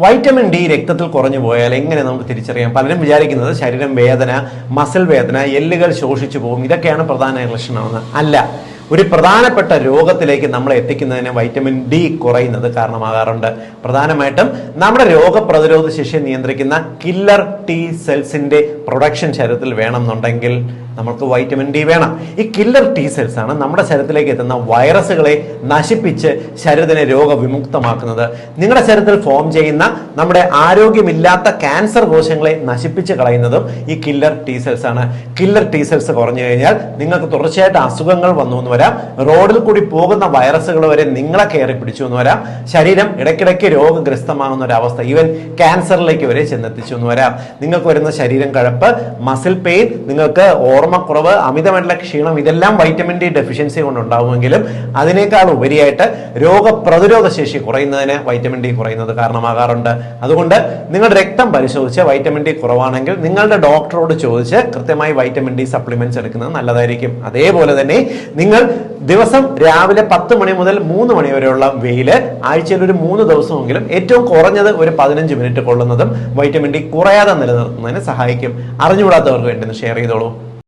Vitamin D രക്തത്തിൽ കുറഞ്ഞു പോയാൽ എങ്ങനെ നമുക്ക് തിരിച്ചറിയാം? പലരും വിചാരിക്കുന്നത് ശരീരം വേദന, മസിൽ വേദന, എല്ലുകൾ ശോഷിച്ചു പോകും, ഇതൊക്കെയാണ് പ്രധാന ലക്ഷണമെന്ന്. അല്ല, ഒരു പ്രധാനപ്പെട്ട രോഗത്തിലേക്ക് നമ്മൾ എത്തിക്കുന്നതിന് വൈറ്റമിൻ ഡി കുറയുന്നത് കാരണമാകാറുണ്ട്. പ്രധാനമായിട്ടും നമ്മുടെ രോഗപ്രതിരോധ ശേഷി നിയന്ത്രിക്കുന്ന കില്ലർ ടി സെൽസിന്റെ പ്രൊഡക്ഷൻ ശരീരത്തിൽ വേണമെന്നുണ്ടെങ്കിൽ നമുക്ക് വൈറ്റമിൻ ഡി വേണം. ഈ കില്ലർ ടി സെൽസ് ആണ് നമ്മുടെ ശരീരത്തിലേക്ക് എത്തുന്ന വൈറസുകളെ നശിപ്പിച്ച് ശരീരത്തിനെ രോഗവിമുക്തമാക്കുന്നത്. നിങ്ങളുടെ ശരീരത്തിൽ ഫോം ചെയ്യുന്ന നമ്മുടെ ആരോഗ്യമില്ലാത്ത ക്യാൻസർ കോശങ്ങളെ നശിപ്പിച്ച് കളയുന്നതും ഈ കില്ലർ ടി സെൽസ് ആണ്. കില്ലർ ടി സെൽസ് കുറഞ്ഞു കഴിഞ്ഞാൽ നിങ്ങൾക്ക് തുടർച്ചയായിട്ട് അസുഖങ്ങൾ വന്നു എന്ന് വരാം, റോഡിൽ കൂടി പോകുന്ന വൈറസുകൾ വരെ നിങ്ങളെ കയറി പിടിച്ചു എന്ന് വരാം, ശരീരം ഇടയ്ക്കിടയ്ക്ക് രോഗഗ്രസ്തമാകുന്ന ഒരു അവസ്ഥ, ഈവൻ ക്യാൻസറിലേക്ക് വരെ ചെന്നെത്തിച്ചു എന്ന് വരാം. നിങ്ങൾക്ക് വരുന്ന ശരീരം കഴപ്പ്, മസിൽ പെയിൻ, നിങ്ങൾക്ക് ഓർമ്മക്കുറവ്, അമിതമായിട്ടുള്ള ക്ഷീണം, ഇതെല്ലാം വൈറ്റമിൻ ഡി ഡെഫിഷ്യൻസി കൊണ്ട് ഉണ്ടാവുമെങ്കിലും അതിനേക്കാൾ ഉപരിയായിട്ട് രോഗപ്രതിരോധ ശേഷി കുറയുന്നതിന് വൈറ്റമിൻ ഡി കുറയുന്നത് കാരണമാകാറുണ്ട്. അതുകൊണ്ട് നിങ്ങളുടെ രക്തം പരിശോധിച്ച് വൈറ്റമിൻ ഡി കുറവാണെങ്കിൽ നിങ്ങളുടെ ഡോക്ടറോട് ചോദിച്ച് കൃത്യമായി വൈറ്റമിൻ ഡി സപ്ലിമെന്റ്സ് എടുക്കുന്നത് നല്ലതായിരിക്കും. അതേപോലെ തന്നെ നിങ്ങൾ ദിവസം രാവിലെ 10 മണി മുതൽ 3 മണി വരെയുള്ള വെയില് ആഴ്ചയിൽ ഒരു 3 ദിവസമെങ്കിലും ഏറ്റവും കുറഞ്ഞത് ഒരു 15 മിനിറ്റ് കൊള്ളുന്നതും വൈറ്റമിൻ ഡി കുറയാതെ നിലനിർത്തുന്നതിന് സഹായിക്കും. അറിഞ്ഞുകൂടാത്തവർക്ക് വേണ്ടി ഷെയർ ചെയ്തോളൂ.